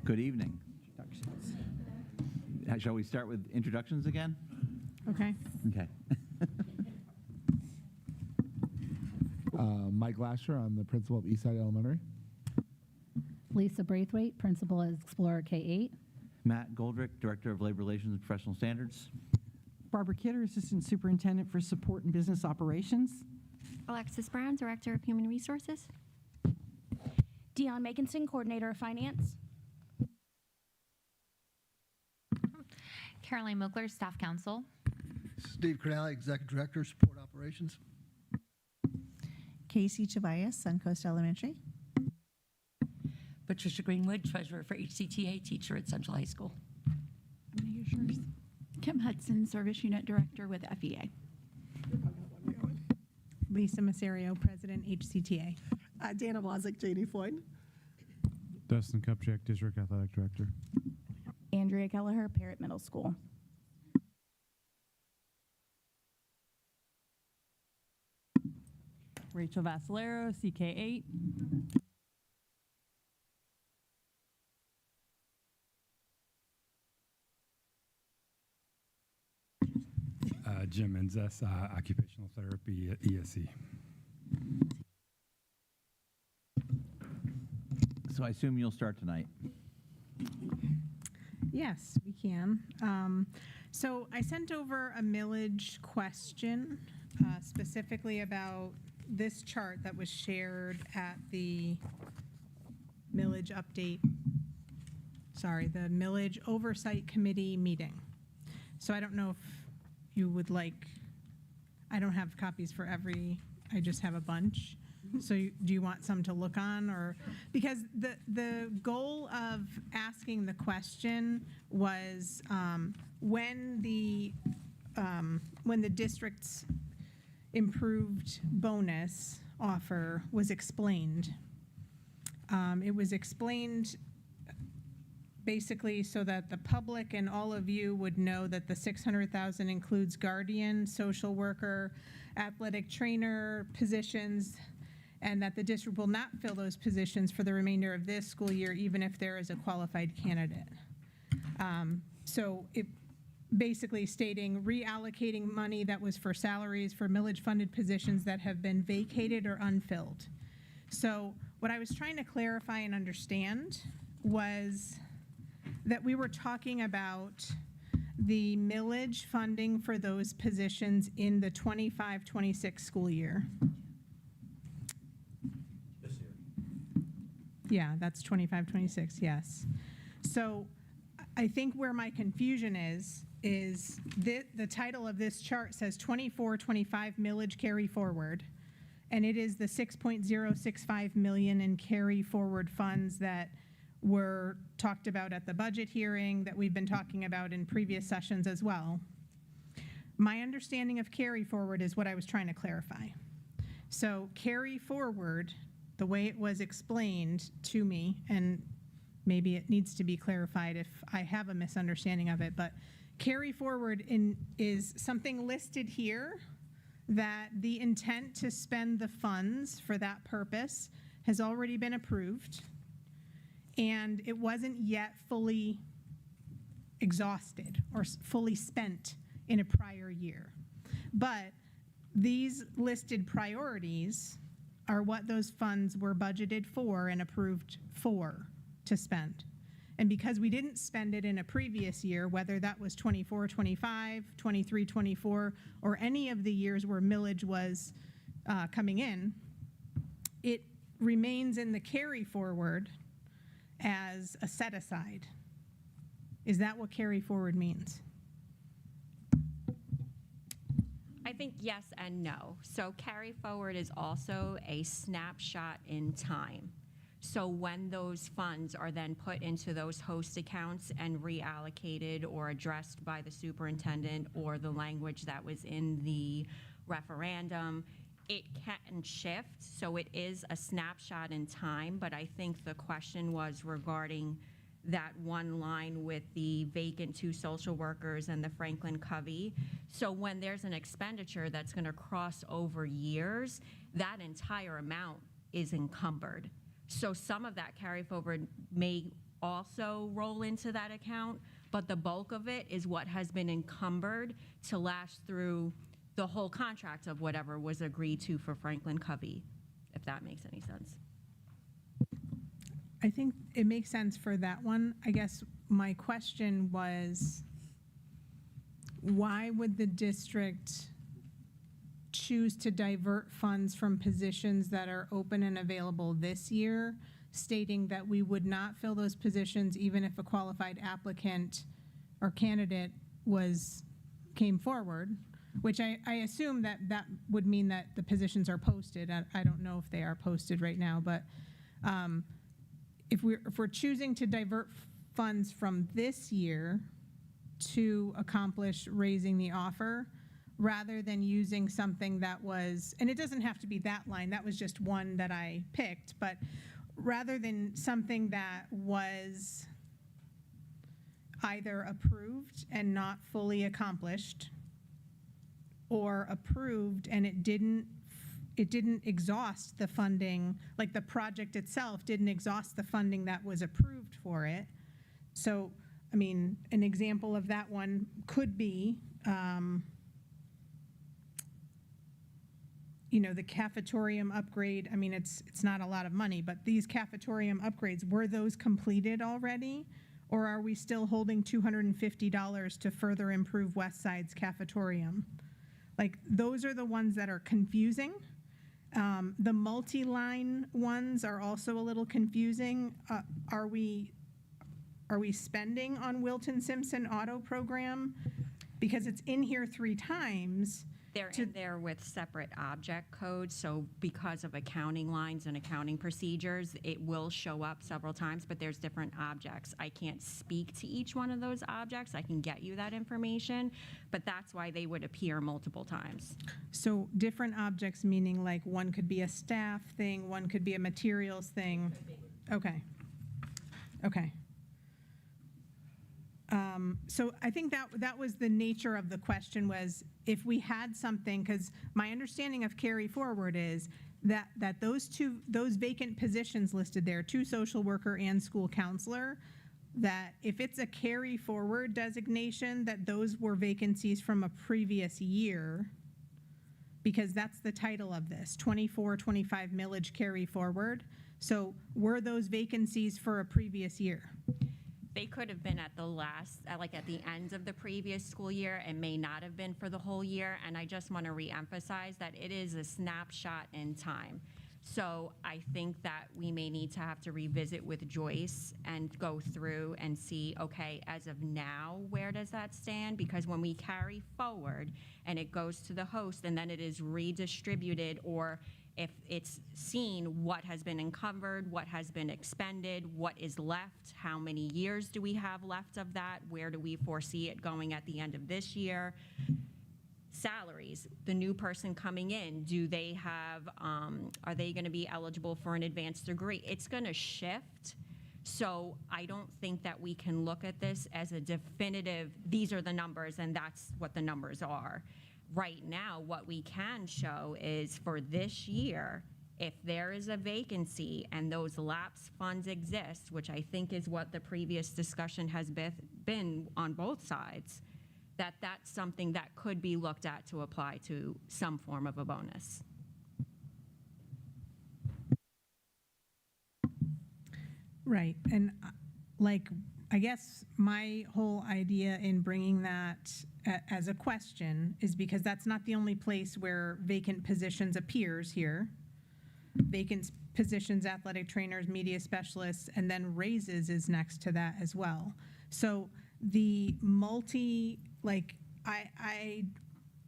Good evening. Shall we start with introductions again? Okay. Okay. Mike Lasher, I'm the principal of Eastside Elementary. Lisa Braithwaite, principal at Explorer K-8. Matt Goldrick, Director of Labor Relations and Professional Standards. Barbara Kidder, Assistant Superintendent for Support and Business Operations. Alexis Brown, Director of Human Resources. Dion Meganson, Coordinator of Finance. Caroline Mogler, Staff Counsel. Steve Cronelli, Executive Director, Support Operations. Casey Tobias, Suncoast Elementary. Patricia Greenwood, Treasurer for HCTA, Teacher at Central High School. Kim Hudson, Service Unit Director with FEA. Lisa Masario, President, HCTA. Dana Wazik, JD Floyd. Dustin Kupchak, District Athletic Director. Andrea Kelleher, Parrott Middle School. Rachel Vassalero, CK8. Jim Menzes, Occupational Therapy at ESE. So I assume you'll start tonight. Yes, we can. So I sent over a millage question specifically about this chart that was shared at the millage update, the millage oversight committee meeting. So I don't know if you would like, I don't have copies for every, I just have a bunch. So do you want some to look on, or because the goal of asking the question was when the district's improved bonus offer was explained. It was explained basically so that the public and all of you would know that the $600,000 includes guardian, social worker, athletic trainer positions, and that the district will not fill those positions for the remainder of this school year, even if there is a qualified candidate. So it basically stating reallocating money that was for salaries for millage-funded positions that have been vacated or unfilled. So what I was trying to clarify and understand was that we were talking about the millage funding for those positions in the 25-26 school year. This year. Yeah, that's 25-26, yes. So I think where my confusion is the title of this chart says 24-25 millage carry forward, and it is the $6.065 million in carry forward funds that were talked about at the budget hearing, that we've been talking about in previous sessions as well. My understanding of carry forward is what I was trying to clarify. So carry forward, the way it was explained to me, and maybe it needs to be clarified if I have a misunderstanding of it, but carry forward is something listed here that the intent to spend the funds for that purpose has already been approved, and it wasn't yet fully exhausted or fully spent in a prior year. But these listed priorities are what those funds were budgeted for and approved for to spend. And because we didn't spend it in a previous year, whether that was 24-25, 23-24, or any of the years where millage was coming in, it remains in the carry forward as a set aside. Is that what carry forward means? I think yes and no. So carry forward is also a snapshot in time. So when those funds are then put into those host accounts and reallocated or addressed by the superintendent, or the language that was in the referendum, it can shift. So it is a snapshot in time, but I think the question was regarding that one line with the vacant 2 social workers and the Franklin Covey. So when there's an expenditure that's going to cross over years, that entire amount is encumbered. So some of that carry forward may also roll into that account, but the bulk of it is what has been encumbered to last through the whole contract of whatever was agreed to for Franklin Covey, if that makes any sense. I think it makes sense for that one. I guess my question was, why would the district choose to divert funds from positions that are open and available this year, stating that we would not fill those positions even if a qualified applicant or candidate came forward, which I assume that would mean that the positions are posted. I don't know if they are posted right now, but if we're choosing to divert funds from this year to accomplish raising the offer, rather than using something that was, and it doesn't have to be that line, that was just one that I picked, but rather than something that was either approved and not fully accomplished, or approved and it didn't exhaust the funding, like the project itself didn't exhaust the funding that was approved for it. So, I mean, an example of that one could be, the cafetorium upgrade. I mean, it's not a lot of money, but these cafetorium upgrades, were those completed already? Or are we still holding $250 to further improve West Side's cafetorium? Like, those are the ones that are confusing. The multi-line ones are also a little confusing. Are we spending on Wilton Simpson auto program? Because it's in here 3 times. They're in there with separate object codes, so because of accounting lines and accounting procedures, it will show up several times, but there's different objects. I can't speak to each one of those objects. I can get you that information, but that's why they would appear multiple times. So different objects, meaning like one could be a staff thing, one could be a materials thing. Okay. Okay. So I think that was the nature of the question, was if we had something, because my understanding of carry forward is that those vacant positions listed there, 2 social worker and school counselor, that if it's a carry forward designation, that those were vacancies from a previous year, because that's the title of this, 24-25 millage carry forward. So were those vacancies for a previous year? They could have been at the end of the previous school year and may not have been for the whole year. And I just want to reemphasize that it is a snapshot in time. So I think that we may need to have to revisit with Joyce and go through and see, okay, as of now, where does that stand? Because when we carry forward and it goes to the host and then it is redistributed, or if it's seen what has been encumbered, what has been expended, what is left, how many years do we have left of that, where do we foresee it going at the end of this year? Salaries, the new person coming in, do they have, are they going to be eligible for an advanced degree? It's going to shift. So I don't think that we can look at this as a definitive, these are the numbers and that's what the numbers are. Right now, what we can show is for this year, if there is a vacancy and those lapse funds exist, which I think is what the previous discussion has been on both sides, that's something that could be looked at to apply to some form of a bonus. Right. And I guess my whole idea in bringing that as a question is because that's not the only place where vacant positions appears here. Vacant positions, athletic trainers, media specialists, and then raises is next to that as well. So the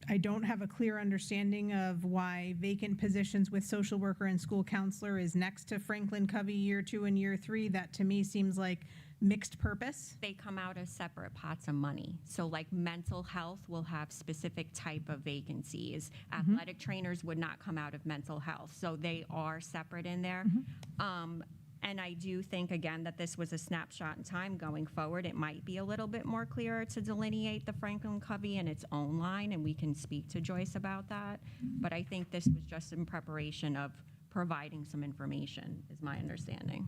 I don't have a clear understanding of why vacant positions with social worker and school counselor is next to Franklin Covey year 2 and year 3. That to me seems like mixed purpose. They come out as separate pots of money. So like mental health will have specific type of vacancies. Athletic trainers would not come out of mental health. So they are separate in there. And I do think, again, that this was a snapshot in time. Going forward, it might be a little bit more clearer to delineate the Franklin Covey in its own line, and we can speak to Joyce about that. But I think this was just in preparation of providing some information, is my understanding.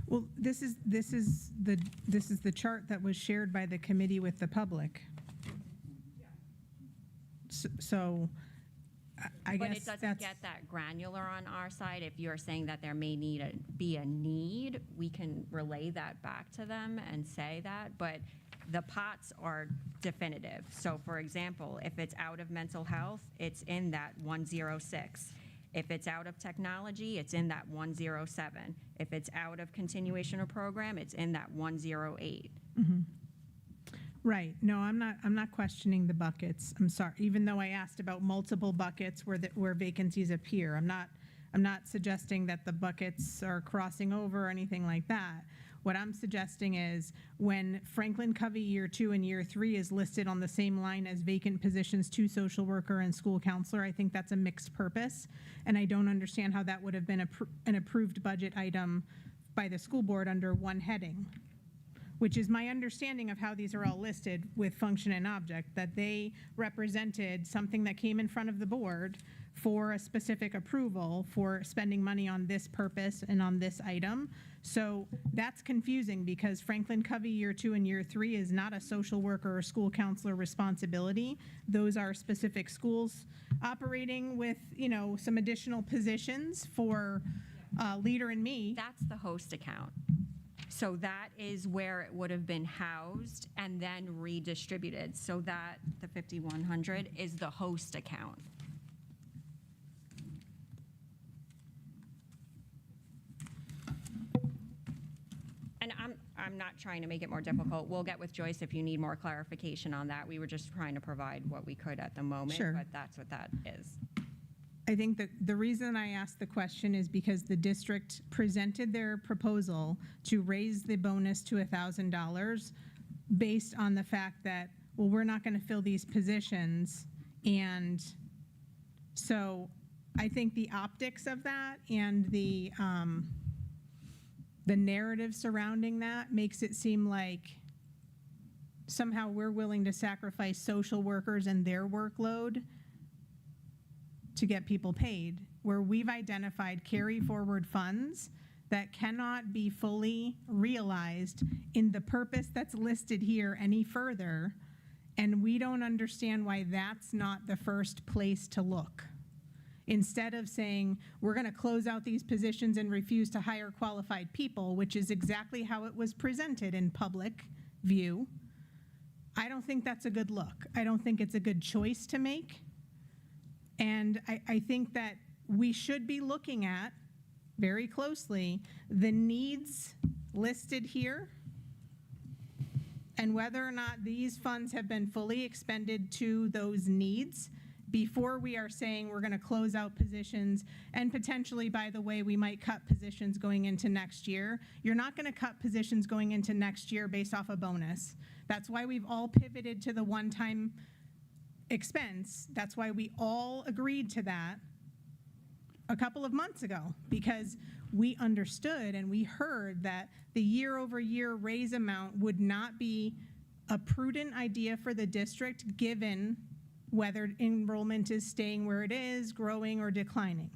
Well, this is the chart that was shared by the committee with the public. So I But guess it doesn't that's, get that granular on our side. If you're saying that there may be a need, we can relay that back to them and say that, but the pots are definitive. So for example, if it's out of mental health, it's in that 106. If it's out of technology, it's in that 107. If it's out of continuation of program, it's in that 108. right. No, I'm not questioning the buckets. I'm sorry, even though I asked about multiple buckets where vacancies appear. I'm not suggesting that the buckets are crossing over or anything like that. What I'm suggesting is when Franklin Covey Year 2 and Year 3 is listed on the same line as vacant positions 2 social worker and school counselor, I think that's a mixed purpose. And I don't understand how that would have been an approved budget item by the school board under one heading, which is my understanding of how these are all listed with function and object, that they represented something that came in front of the board for a specific approval for spending money on this purpose and on this item. So that's confusing because Franklin Covey Year 2 and Year 3 is not a social worker or school counselor responsibility. Those are specific schools operating with, some additional positions for Leader and Me. That's the host account. So that is where it would have been housed and then redistributed. So that the 5,100 is the host account. And I'm not trying to make it more difficult. We'll get with Joyce if you need more clarification on that. We were just trying to provide what we could at the moment, Sure. but that's what that is. I think that the reason I asked the question is because the district presented their proposal to raise the bonus to $1,000 based on the fact that, well, we're not going to fill these positions. And so I think the optics of that and the narrative surrounding that makes it seem like somehow we're willing to sacrifice social workers and their workload to get people paid, where we've identified carry forward funds that cannot be fully realized in the purpose that's listed here any further, and we don't understand why that's not the first place to look. Instead of saying, we're gonna close out these positions and refuse to hire qualified people, which is exactly how it was presented in public view, I don't think that's a good look. I don't think it's a good choice to make. And I think that we should be looking at very closely the needs listed here and whether or not these funds have been fully expended to those needs before we are saying we're going to close out positions. And potentially, by the way, we might cut positions going into next year. You're not going to cut positions going into next year based off a bonus. That's why we've all pivoted to the one-time expense. That's why we all agreed to that a couple of months ago, because we understood and we heard that the year-over-year raise amount would not be a prudent idea for the district given whether enrollment is staying where it is, growing or declining.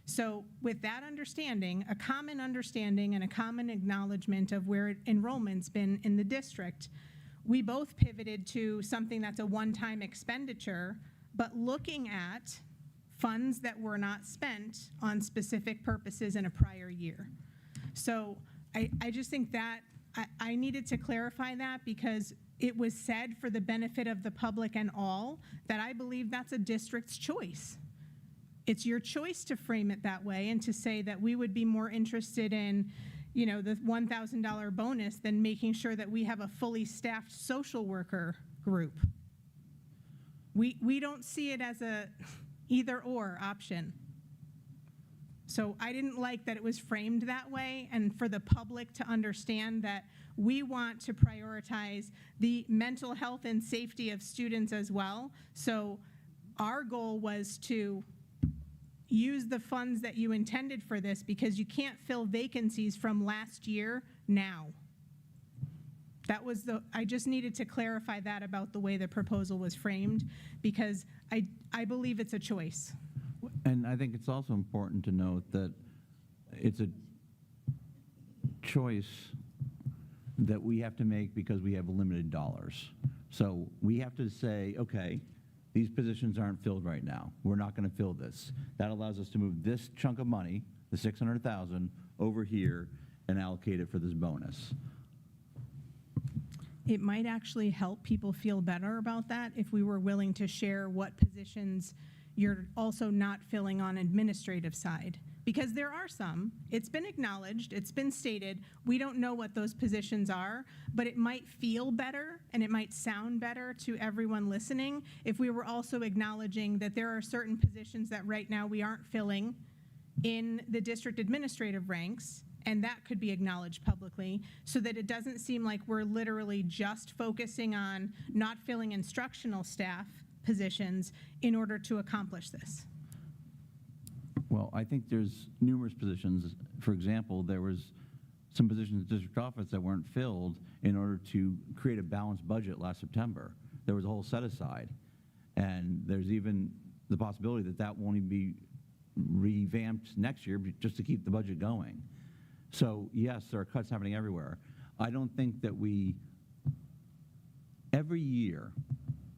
So with that understanding, a common understanding and a common acknowledgement of where enrollment's been in the district, we both pivoted to something that's a one-time expenditure, but looking at funds that were not spent on specific purposes in a prior year. So I just think that I needed to clarify that because it was said for the benefit of the public and all that I believe that's a district's choice. It's your choice to frame it that way and to say that we would be more interested in the $1,000 bonus than making sure that we have a fully staffed social worker group. We don't see it as a either or option. So I didn't like that it was framed that way, and for the public to understand that we want to prioritize the mental health and safety of students as well. So our goal was to use the funds that you intended for this because you can't fill vacancies from last year now. That was I just needed to clarify that about the way the proposal was framed because I believe it's a choice. And I think it's also important to note that it's a choice that we have to make because we have limited dollars. So we have to say, okay, these positions aren't filled right now. We're not going to fill this. That allows us to move this chunk of money, the 600,000, over here and allocate it for this bonus. It might actually help people feel better about that if we were willing to share what positions you're also not filling on administrative side. Because there are some, it's been acknowledged, it's been stated, we don't know what those positions are, but it might feel better and it might sound better to everyone listening if we were also acknowledging that there are certain positions that right now we aren't filling in the district administrative ranks, and that could be acknowledged publicly so that it doesn't seem like we're literally just focusing on not filling instructional staff positions in order to accomplish this. Well, I think there's numerous positions. For example, there was some positions in the district office that weren't filled in order to create a balanced budget last September. There was a whole set aside. And there's even the possibility that that won't even be revamped next year just to keep the budget going. So yes, there are cuts happening everywhere. I don't think that every year,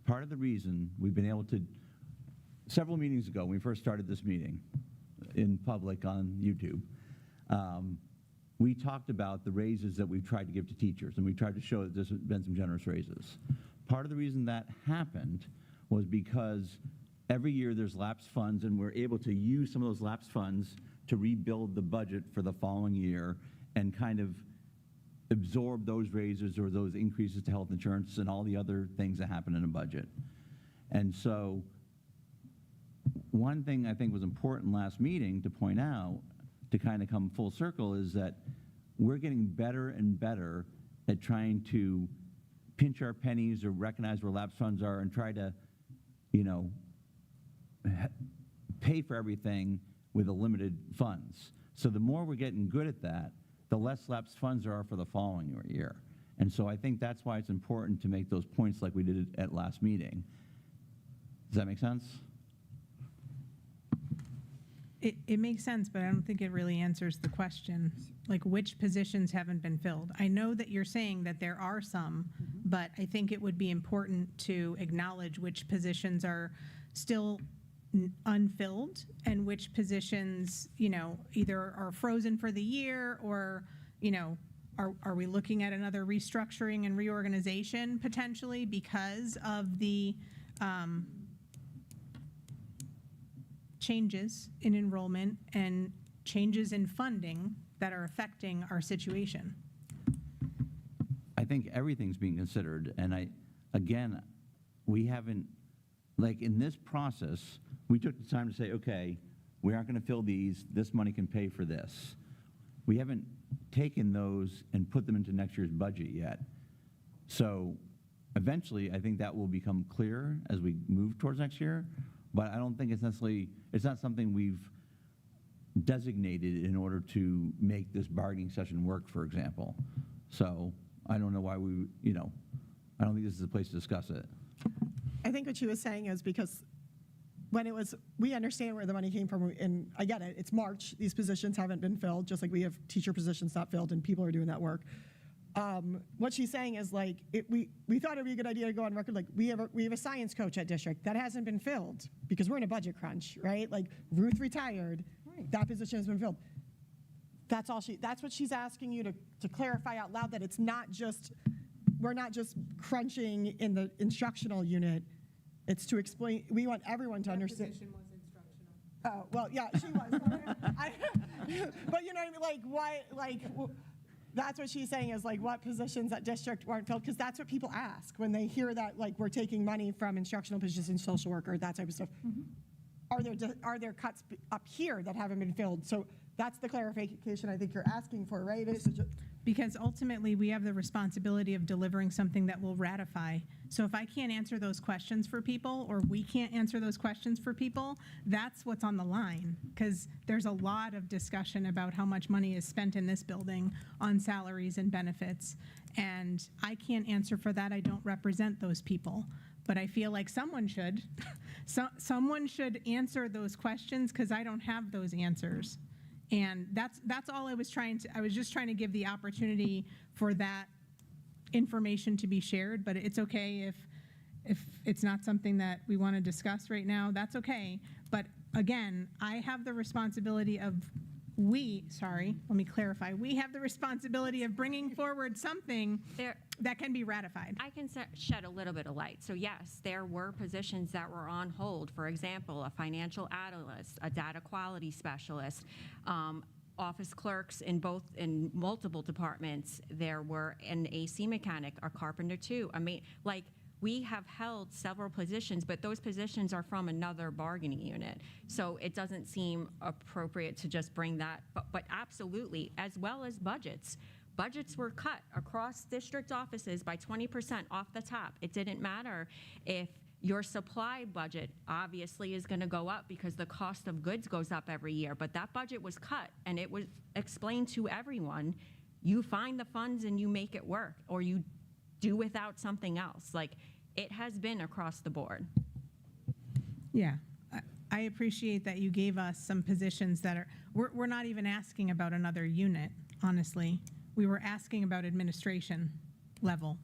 part of the reason we've been able to, several meetings ago when we first started this meeting in public on YouTube, we talked about the raises that we've tried to give to teachers, and we tried to show that there's been some generous raises. Part of the reason that happened was because every year there's lapsed funds, and we're able to use some of those lapsed funds to rebuild the budget for the following year and kind of absorb those raises or those increases to health insurance and all the other things that happen in a budget. And so one thing I think was important last meeting to point out, to kind of come full circle, is that we're getting better and better at trying to pinch our pennies or recognize where lapsed funds are and try to, pay for everything with the limited funds. So the more we're getting good at that, the less lapsed funds there are for the following year. And so I think that's why it's important to make those points like we did at last meeting. Does that make sense? It makes sense, but I don't think it really answers the question, like which positions haven't been filled. I know that you're saying that there are some, but I think it would be important to acknowledge which positions are still unfilled and which positions, either are frozen for the year or, are we looking at another restructuring and reorganization potentially because of the changes in enrollment and changes in funding that are affecting our situation? I think everything's being considered, and we haven't, like in this process, we took the time to say, okay, we aren't going to fill these, this money can pay for this. We haven't taken those and put them into next year's budget yet. So eventually, I think that will become clear as we move towards next year, but I don't think it's not something we've designated in order to make this bargaining session work, for example. So I don't know why I don't think this is a place to discuss it. I think what she was saying is because we understand where the money came from, and I get it, it's March, these positions haven't been filled, just like we have teacher positions not filled and people are doing that work. What she's saying is we thought it'd be a good idea to go on record, like we have a science coach at district that hasn't been filled because we're in a budget crunch, right? Like Ruth retired, that position has been filled. That's what she's asking you to clarify out loud, that it's not just, we're not just crunching in the instructional unit. It's to explain, we want everyone to understand. Position was instructional. Oh, well, yeah, she was. But you know what I mean? That's what she's saying is what positions at district weren't filled, because that's what people ask when they hear that, we're taking money from instructional positions, social worker, that type of stuff. Mm-hmm. Are there cuts up here that haven't been filled? So that's the clarification I think you're asking for, right? Because ultimately, we have the responsibility of delivering something that will ratify. So if I can't answer those questions for people, or we can't answer those questions for people, that's what's on the line. Because there's a lot of discussion about how much money is spent in this building on salaries and benefits. And I can't answer for that. I don't represent those people. But I feel like someone should. Someone should answer those questions, because I don't have those answers. And that's all I was just trying to give the opportunity for that information to be shared, but it's okay if it's not something that we want to discuss right now, that's okay. But again, I have the responsibility of, we have the responsibility of bringing forward something that can be ratified. I can shed a little bit of light. So yes, there were positions that were on hold. For example, a financial analyst, a data quality specialist, office clerks in multiple departments. There were an AC mechanic, a carpenter too. I mean, like, we have held several positions, but those positions are from another bargaining unit. So it doesn't seem appropriate to just bring that, but absolutely, as well as budgets. Budgets were cut across district offices by 20% off the top. It didn't matter if your supply budget obviously is going to go up because the cost of goods goes up every year, but that budget was cut, and it was explained to everyone. You find the funds and you make it work, or you do without something else. Like, it has been across the board. Yeah, I appreciate that you gave us some positions that are, we're not even asking about another unit, honestly. We were asking about administration level,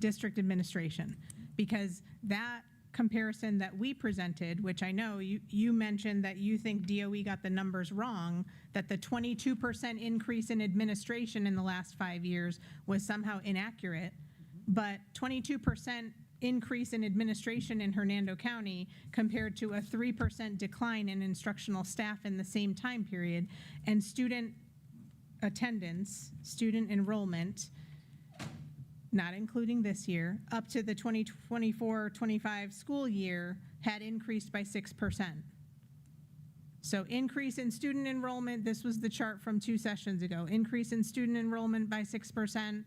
district administration, because that comparison that we presented, which I know you mentioned that you think DOE got the numbers wrong, that the 22% increase in administration in the last 5 years was somehow inaccurate, but 22% increase in administration in Hernando County compared to a 3% decline in instructional staff in the same time period, and student attendance, student enrollment, not including this year, up to the 2024-25 school year had increased by 6%. So increase in student enrollment, this was the chart from 2 sessions ago, increase in student enrollment by 6%,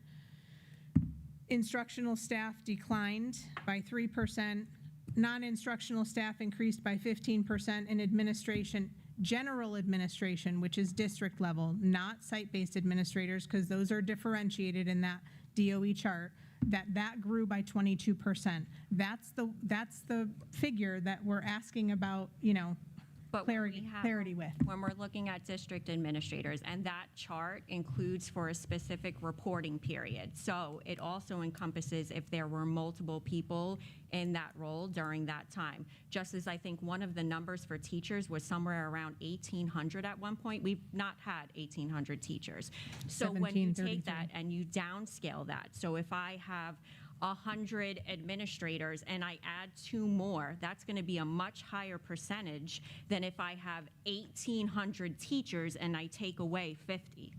instructional staff declined by 3%, non-instructional staff increased by 15%, and administration, general administration, which is district level, not site-based administrators, because those are differentiated in that DOE chart, that grew by 22%. That's the figure that we're asking about, But clarity with. When we're looking at district administrators, and that chart includes for a specific reporting period. So it also encompasses if there were multiple people in that role during that time. Just as I think one of the numbers for teachers was somewhere around 1,800 at one point. We've not had 1,800 teachers. So when you take that and you downscale that, so if I have 100 administrators and I add 2 more, that's going to be a much higher percentage than if I have 1,800 teachers and I take away 50.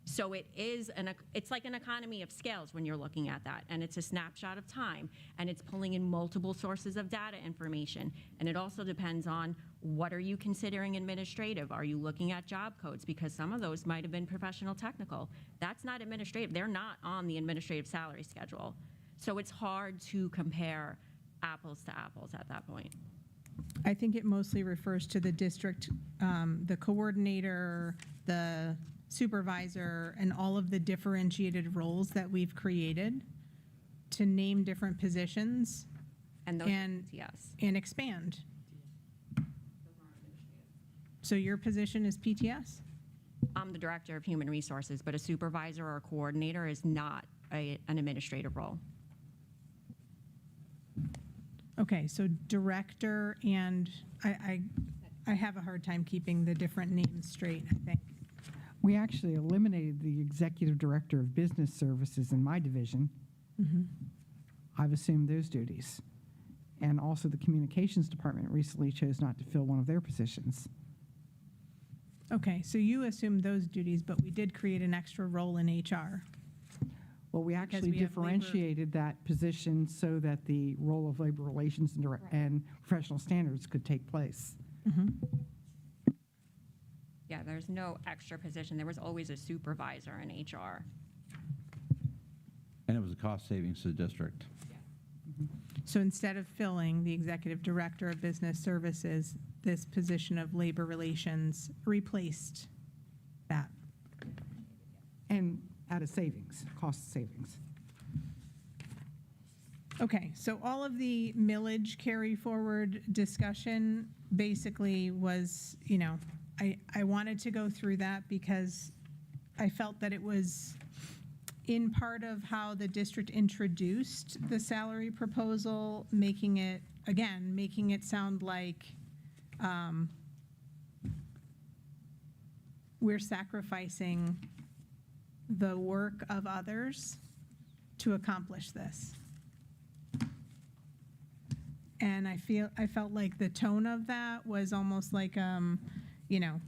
So it's like an economy of scales when you're looking at that, and it's a snapshot of time, and it's pulling in multiple sources of data information. And it also depends on what are you considering administrative? Are you looking at job codes? Because some of those might have been professional technical. That's not administrative. They're not on the administrative salary schedule. So it's hard to compare apples to apples at that point. I think it mostly refers to the district, the coordinator, the supervisor, and all of the differentiated roles that we've created to name different positions And those and expand. So your position is PTS? I'm the director of human resources, but a supervisor or a coordinator is not an administrative role. Okay, so director, and I have a hard time keeping the different names straight, I think. We actually eliminated the executive director of business services in my division. I've assumed those duties. And also the communications department recently chose not to fill one of their positions. Okay, so you assumed those duties, but we did create an extra role in HR. Well, we actually we have labor- differentiated that position so that the role of labor relations and professional standards could take place. Yeah, there's no extra position. There was always a supervisor in HR. And it was a cost savings to the district. So instead of filling the executive director of business services, this position of labor relations replaced that. And at a savings, cost savings. Okay, so all of the millage carry forward discussion basically was, I wanted to go through that because I felt that it was in part of how the district introduced the salary proposal, making it sound like we're sacrificing the work of others to accomplish this. And I felt like the tone of that was almost like, you know,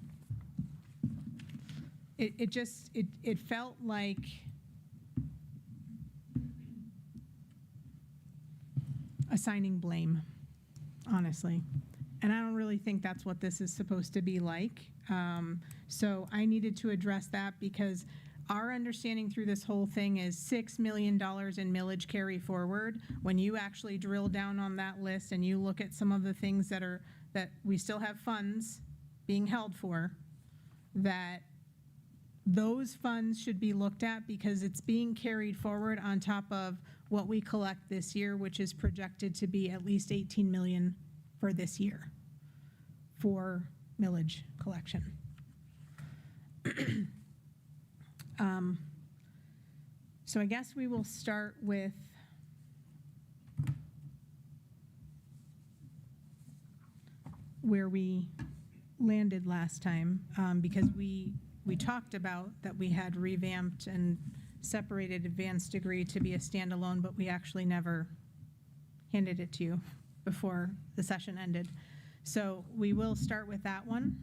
it felt like assigning blame, honestly. And I don't really think that's what this is supposed to be like. So I needed to address that because our understanding through this whole thing is $6 million in millage carry forward. When you actually drill down on that list and you look at some of the things that we still have funds being held for, that those funds should be looked at because it's being carried forward on top of what we collect this year, which is projected to be at least 18 million for this year for millage collection. So I guess we will start with where we landed last time, because we talked about that we had revamped and separated advanced degree to be a standalone, but we actually never handed it to you before the session ended. So we will start with that one.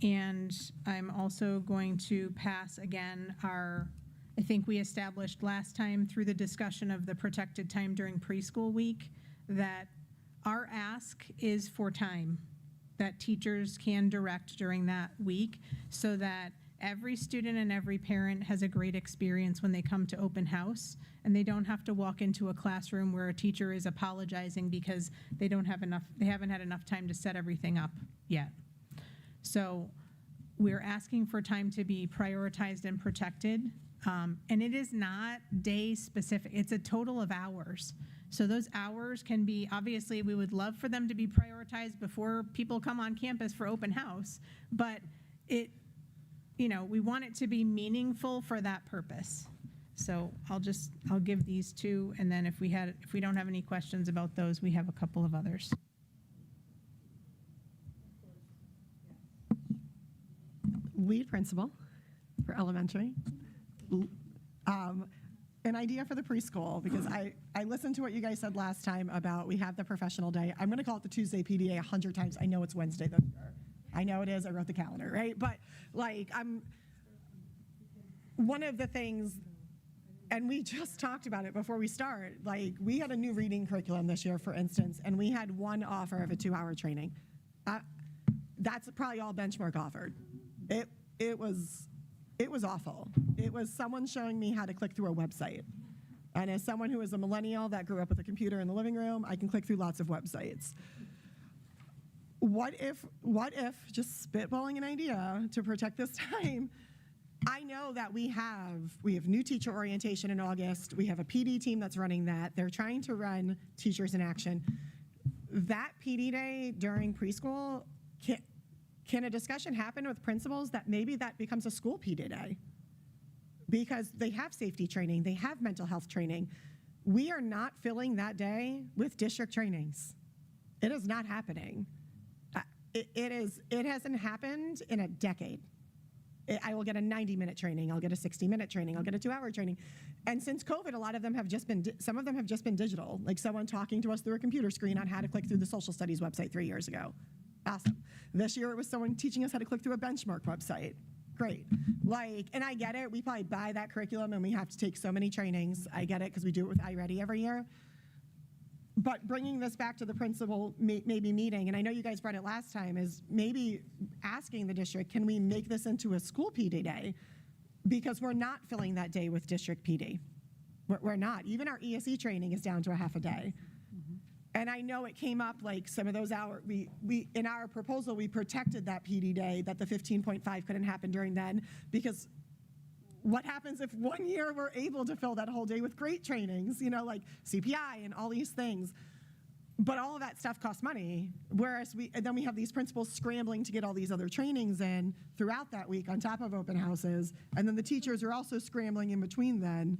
And I'm also going to pass again I think we established last time through the discussion of the protected time during preschool week that our ask is for time that teachers can direct during that week so that every student and every parent has a great experience when they come to open house and they don't have to walk into a classroom where a teacher is apologizing because they haven't had enough time to set everything up yet. So we're asking for time to be prioritized and protected. And it is not day specific, it's a total of hours. So those hours can be, obviously we would love for them to be prioritized before people come on campus for open house, but we want it to be meaningful for that purpose. So I'll give these two, and then if we don't have any questions about those, we have a couple of others. Lead principal for elementary. An idea for the preschool, because I listened to what you guys said last time about we have the professional day. I'm going to call it the Tuesday PDA 100 times. I know it's Wednesday, though. I know it is. I wrote the calendar, right? But one of the things, and we just talked about it before we start, we had a new reading curriculum this year, for instance, and we had one offer of a 2-hour training. That's probably all Benchmark offered. It was awful. It was someone showing me how to click through a website. And as someone who is a millennial that grew up with a computer in the living room, I can click through lots of websites. What if, just spitballing an idea to protect this time, I know that we have new teacher orientation in August. We have a PD team that's running that. They're trying to run Teachers in Action. That PD day during preschool, can a discussion happen with principals that maybe that becomes a school PD day? Because they have safety training, they have mental health training. We are not filling that day with district trainings. It is not happening. It hasn't happened in a decade. I will get a 90-minute training, I'll get a 60-minute training, I'll get a 2-hour training. And since COVID, a lot of them have just been, some of them have just been digital, like someone talking to us through a computer screen on how to click through the social studies website 3 years ago. Awesome. This year it was someone teaching us how to click through a Benchmark website. Great. And I get it, we probably buy that curriculum and we have to take so many trainings. I get it because we do it with iReady every year. But bringing this back to the principal maybe meeting, and I know you guys brought it last time, is maybe asking the district, can we make this into a school PD day? Because we're not filling that day with district PD. We're not. Even our ESE training is down to a half a day. And I know it came up some of those hours, we in our proposal, we protected that PD day, that the 15.5 couldn't happen during then, because what happens if one year we're able to fill that whole day with great trainings, like CPI and all these things? but all of that stuff costs money. Whereas then we have these principals scrambling to get all these other trainings in throughout that week on top of open houses. And then the teachers are also scrambling in between then.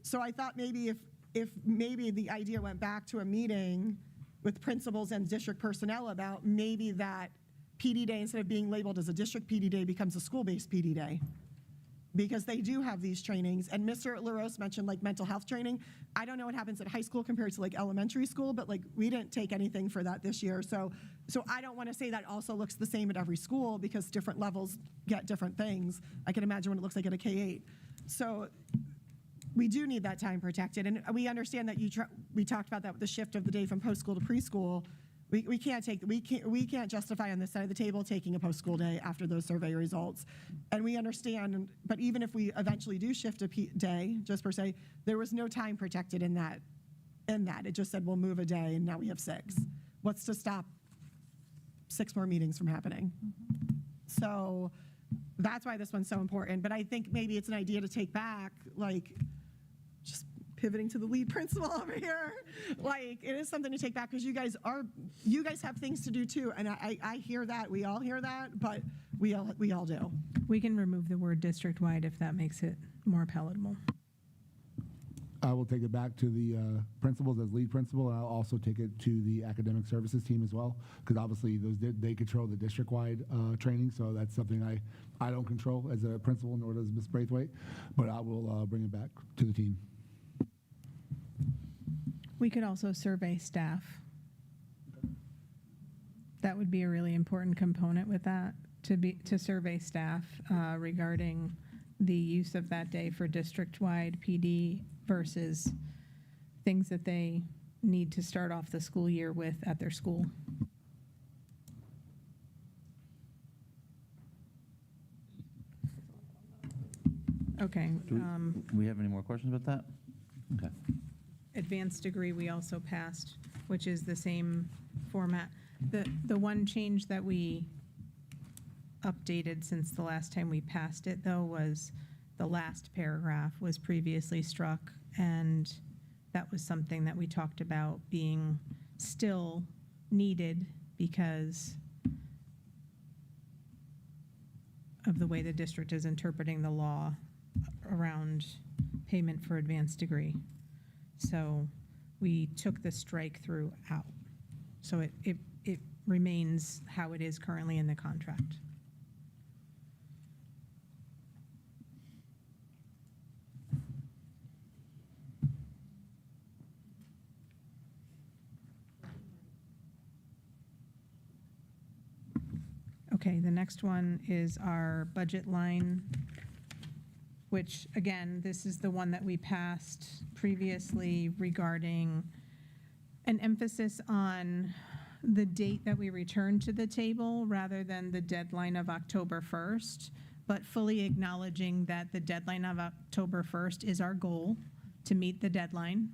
So I thought maybe if maybe the idea went back to a meeting with principals and district personnel about maybe that PD day, instead of being labeled as a district PD day, becomes a school-based PD day. Because they do have these trainings. And Mr. LaRose mentioned like mental health training. I don't know what happens at high school compared to like elementary school, but like we didn't take anything for that this year. So I don't want to say that also looks the same at every school because different levels get different things. I can imagine what it looks like at a K-8. So we do need that time protected. And we understand that we talked about that with the shift of the day from post-school to preschool. We can't justify on this side of the table taking a post-school day after those survey results. And we understand, but even if we eventually do shift a day, just per se, there was no time protected in that. It just said we'll move a day and now we have 6. What's to stop 6 more meetings from happening? So that's why this one's so important. But I think maybe it's an idea to take back, like, just pivoting to the lead principal over here. Like, it is something to take back because you guys have things to do too. And I hear that, we all hear that, but we all do. We can remove the word district-wide if that makes it more palatable. I will take it back to the principals as lead principal, and I'll also take it to the academic services team as well, because obviously they control the district-wide training, so that's something I don't control as a principal, nor does Ms. Braithwaite, but I will bring it back to the team. We could also survey staff. That would be a really important component with that, to survey staff regarding the use of that day for district-wide PD versus things that they need to start off the school year with at their school. Okay. Do we have any more questions about that? Okay. Advanced degree we also passed, which is the same format. The one change that we updated since the last time we passed it, though, was the last paragraph was previously struck, and that was something that we talked about being still needed because of the way the district is interpreting the law around payment for advanced degree. So we took the strike through out. So it remains how it is currently in the contract. Okay, the next one is our budget line, which, again, this is the one that we passed previously regarding an emphasis on the date that we return to the table rather than the deadline of October 1st, but fully acknowledging that the deadline of October 1st is our goal to meet the deadline.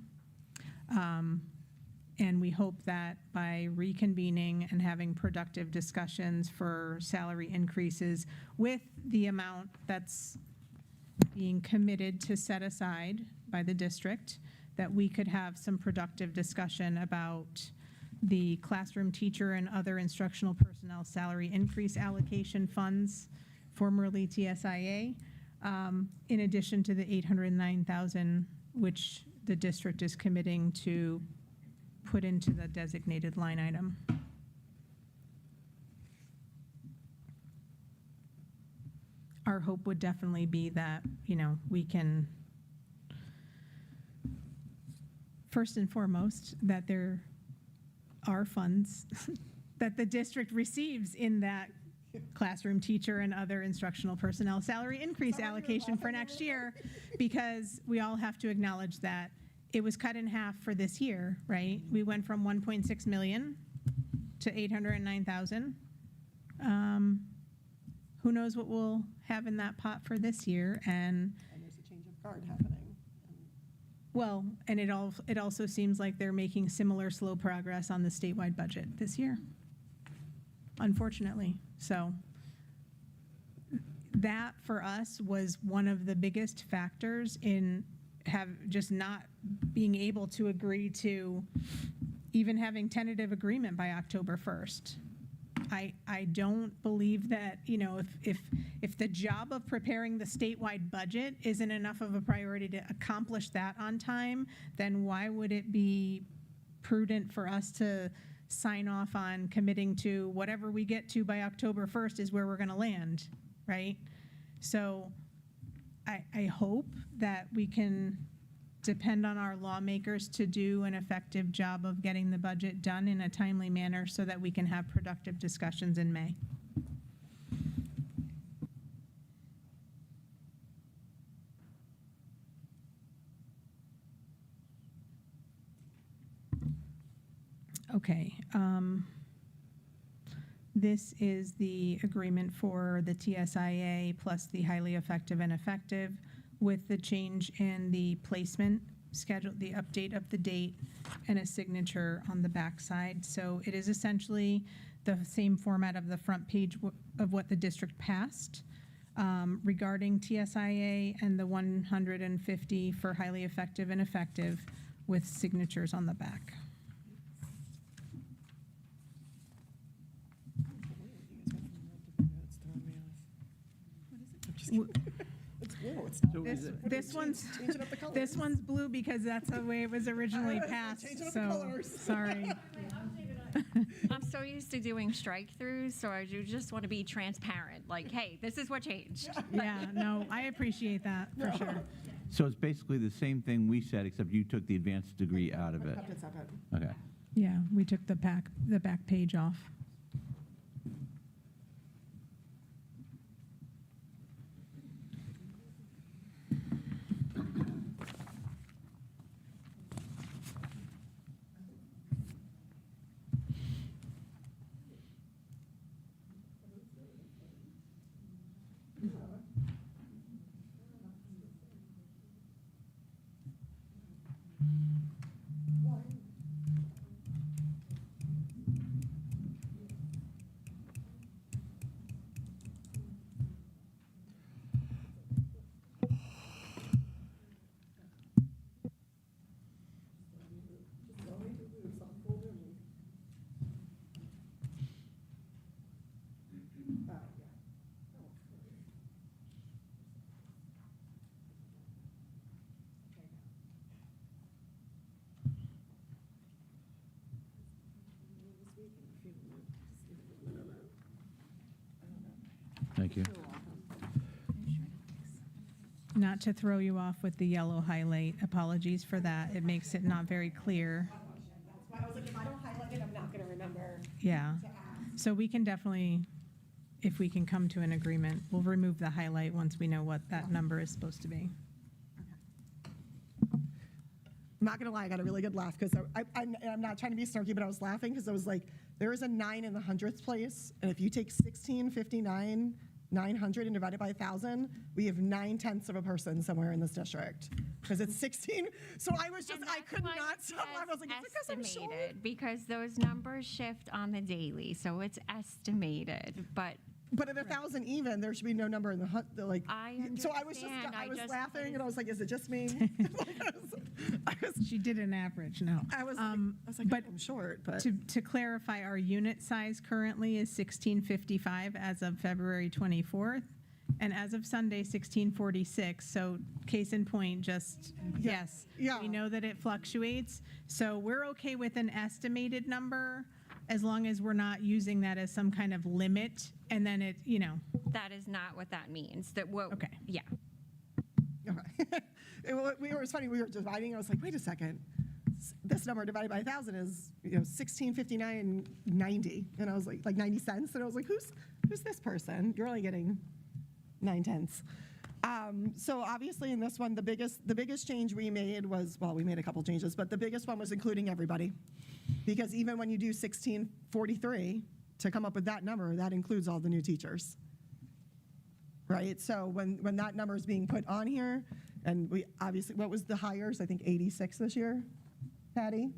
And we hope that by reconvening and having productive discussions for salary increases with the amount that's being committed to set aside by the district, that we could have some productive discussion about the classroom teacher and other instructional personnel salary increase allocation funds, formerly TSIA, in addition to the $809,000, which the district is committing to put into the designated line item. Our hope would definitely be that, we can, first and foremost, that there are funds that the district receives in that classroom teacher and other instructional personnel salary increase allocation for next year, because we all have to acknowledge that it was cut in half for this year, right? We went from 1.6 million to 809,000. Who knows what we'll have in that pot for this year? And there's a change of guard happening. Well, and it also seems like they're making similar slow progress on the statewide budget this year, unfortunately. So that for us was one of the biggest factors in just not being able to agree to even having tentative agreement by October 1st. I don't believe that, you know, if the job of preparing the statewide budget isn't enough of a priority to accomplish that on time, then why would it be prudent for us to sign off on committing to whatever we get to by October 1st is where we're going to land, right? So I hope that we can depend on our lawmakers to do an effective job of getting the budget done in a timely manner so that we can have productive discussions in May. Okay. This is the agreement for the TSIA plus the highly effective and effective with the change in the placement schedule, the update of the date, and a signature on the backside. So it is essentially the same format of the front page of what the district passed regarding TSIA and the 150 for highly effective and effective with signatures on the back. This one's blue because that's the way it was originally passed, so, sorry. I'm so used to doing strike-throughs, so I do just want to be transparent, like, hey, this is what changed. Yeah, no, I appreciate that, for sure. So it's basically the same thing we said, except you took the advanced degree out of it. Okay. Yeah, we took the back page off. Thank you. Not to throw you off with the yellow highlight, apologies for that. It makes it not very clear. That's why I was like, if I don't highlight it, I'm not going to remember. Yeah. So we can definitely, if we can come to an agreement, we'll remove the highlight once we know what that number is supposed to be. I'm not going to lie, I got a really good laugh because I'm not trying to be snarky, but I was laughing because I was like, there is a 9 in the hundredths place, and if you take 1659, 900 and divide it by 1,000, we have 9/10 of a person somewhere in this district because it's 16. So I was just, I could not stop laughing. I was like, it's because I'm short. Estimated, because those numbers shift on the daily, so it's estimated, but at 1,000 even, there should be no number in the like. I So I was just, understand. I was just laughing and I was like, is it just me? She did an average, no. I was like, but I'm short, but. To clarify, our unit size currently is 1655 as of February 24th, and as of Sunday, 1646. So case in point, just, yes. Yeah. We know that it fluctuates, so we're okay with an estimated number as long as we're not using that as some kind of limit, and then it, you know. that is not what that means. That what? Okay. Yeah. Okay. It was funny, we were dividing, I was like, wait a second. This number divided by 1,000 is, 1659.90. And I was like 90 cents. And I was like, who's this person? You're only getting 9/10. So obviously in this one, the biggest change we made was, well, we made a couple changes, but the biggest one was including everybody. Because even when you do 1643, to come up with that number, that includes all the new teachers. Right? So when that number is being put on here, and we obviously, what was the hires? I think 86 this year, Patty?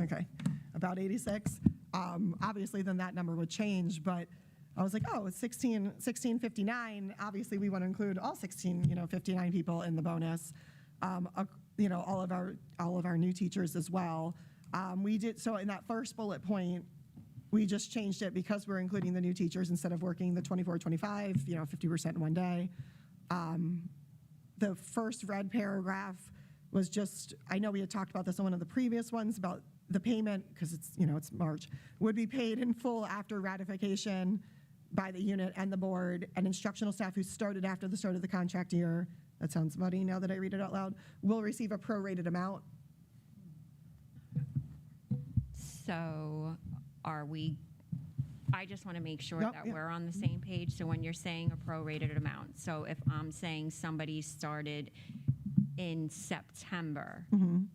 Okay, about 86. Obviously, then that number would change, but I was like, oh, it's 1659. Obviously, we want to include all 59 people in the bonus. All of our new teachers as well. We did, so in that first bullet point, we just changed it because we're including the new teachers instead of working the 24, 25, 50% in one day. The first red paragraph was just, I know we had talked about this on one of the previous ones about the payment, because it's March, would be paid in full after ratification by the unit and the board, and instructional staff who started after the start of the contract year, that sounds muddy now that I read it out loud, will receive a prorated amount. So I just want to make sure Yep, that yep. we're on the same page. So when you're saying a prorated amount, so if I'm saying somebody started in September,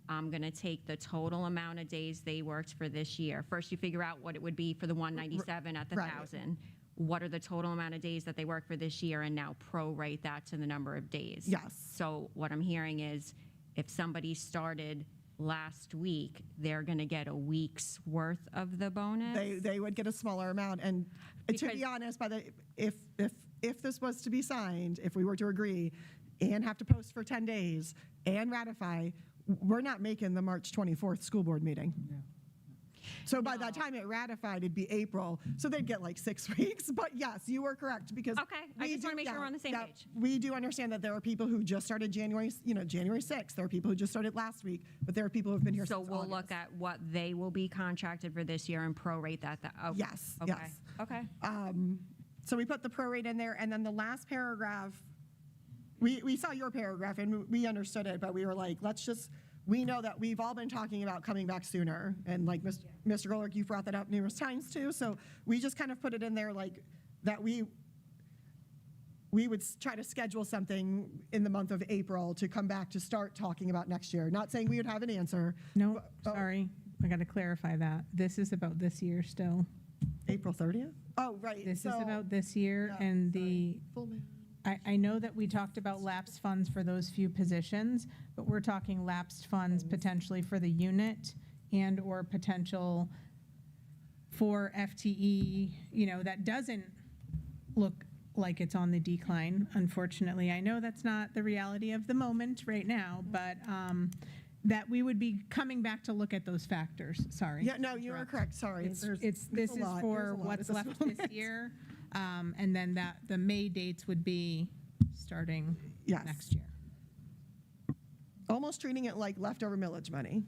I'm going to take the total amount of days they worked for this year. First, you figure out what it would be for the 197 at the Right. 1,000. What are the total amount of days that they work for this year, and now prorate that to the number of days. Yes. So what I'm hearing is if somebody started last week, they're going to get a week's worth of the bonus? They would get a smaller amount, and to Because- be honest, if this was to be signed, if we were to agree and have to post for 10 days and ratify, we're not making the March 24th school board meeting. So by that time it ratified, it'd be April, so they'd get like 6 weeks. But yes, you were correct, because Okay, I just wanna make sure we're on the same page. We do understand that there are people who just started January 6th. There are people who just started last week, but there are people who have been here So since we'll August. look at what they will be contracted for this year and prorate that. Okay. Yes, Okay. yes. Okay. So we put the prorate in there, and then the last paragraph, we saw your paragraph and we understood it, but we were like, we know that we've all been talking about coming back sooner, and like Mr. Golick, you brought that up numerous times too, so we just kind of put it in there like that we would try to schedule something in the month of April to come back to start talking about next year. Not saying we would have an answer. No, but- sorry, I got to clarify that. This is about this year still. April 30th? Oh, right. This is so- about this year, Yeah, and sorry. Full man. I know that we talked about lapsed funds for those few positions, but we're talking lapsed funds potentially for the unit and/or potential for FTE, that doesn't look like it's on the decline, unfortunately. I know that's not the reality of the moment right now, but that we would be coming back to look at those factors. Sorry. Yeah, no, you were correct, sorry. This There's is a lot. There's for a lot what's at this left moment. this year, and then the May dates would be starting Yes. next year. Almost treating it like leftover millage money.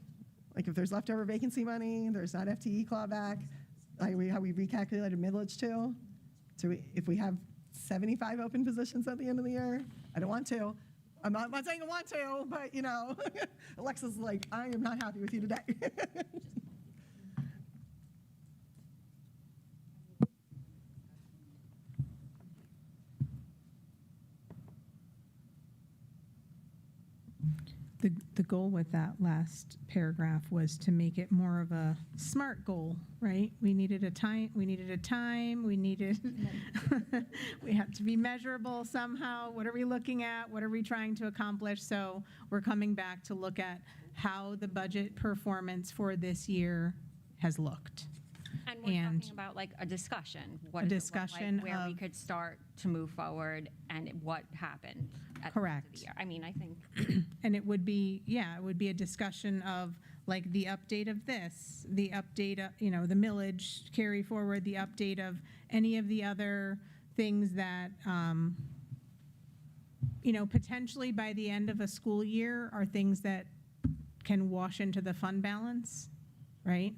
Like if there's leftover vacancy money, there's not FTE clawback, like how we recalculated millage too. So if we have 75 open positions at the end of the year, I don't want to. I'm not saying I want to, but Alexa's like, I am not happy with you today. The goal with that last paragraph was to make it more of a SMART goal, right? We needed a time, we had to be measurable somehow. What are we looking at? What are we trying to accomplish? So we're coming back to look at how the budget performance for this year has looked. And we're And- talking about like a discussion. What A does it look like, discussion where we of- could start to move forward and what happened at the end of Correct. the year. I mean, I think And it would be a discussion of like the update of this, the update of, the millage carry forward, the update of any of the other things that, potentially by the end of a school year are things that can wash into the fund balance, right?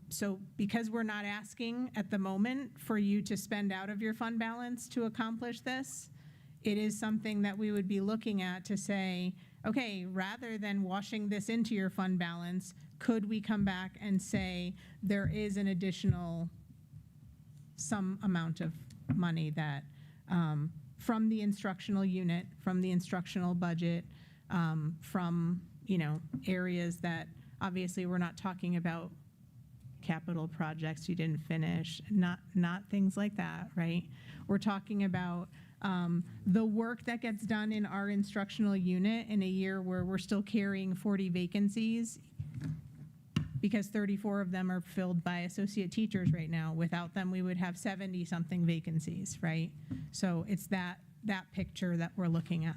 So because we're not asking at the moment for you to spend out of your fund balance to accomplish this, it is something that we would be looking at to say, okay, rather than washing this into your fund balance, could we come back and say there is an additional some amount of money that from the instructional unit, from the instructional budget, from areas that obviously we're not talking about capital projects you didn't finish, not things like that, right? We're talking about the work that gets done in our instructional unit in a year where we're still carrying 40 vacancies because 34 of them are filled by associate teachers right now. Without them, we would have 70-something vacancies, right? So it's that picture that we're looking at.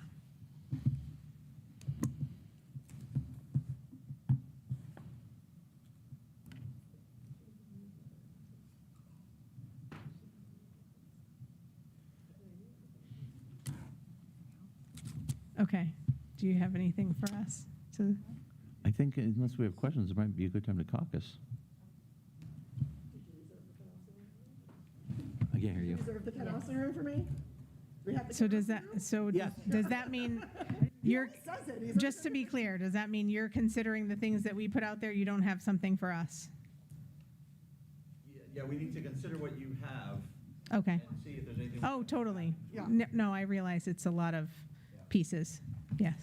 Okay. Do you have anything for us? I think unless we have questions, it might be a good time to caucus. I can't hear you. Reserve the counseling room for me? So does that mean you're, Says it. He's just to be clear, does that mean you're considering the things that we put out there, you don't have something for us? Yeah, we need to consider what you have Okay. and see if there's anything. Oh, totally. Yeah. No, I realize it's a lot of pieces. Yes.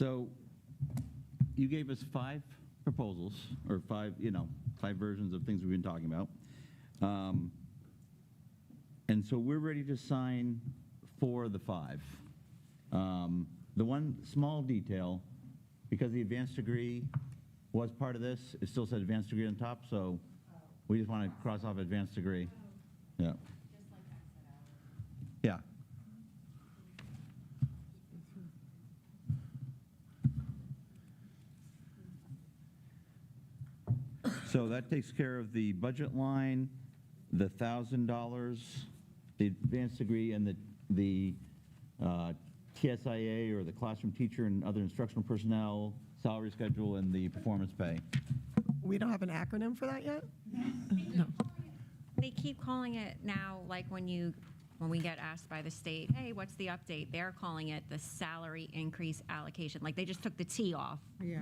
So you gave us 5 proposals, or 5 versions of things we've been talking about. And so we're ready to sign 4 of the 5. The one small detail, because the advanced degree was part of this, it still said advanced degree on top, so we just want to cross off advanced degree. Yeah. Yeah. So that takes care of the budget line, the $1,000, the advanced degree, and the TSIA, or the classroom teacher and other instructional personnel, salary schedule, and the performance pay. We don't have an acronym for that yet? They keep calling it now, like when we get asked by the state, hey, what's the update? They're calling it the salary increase allocation. Like they just took the T off. Yeah.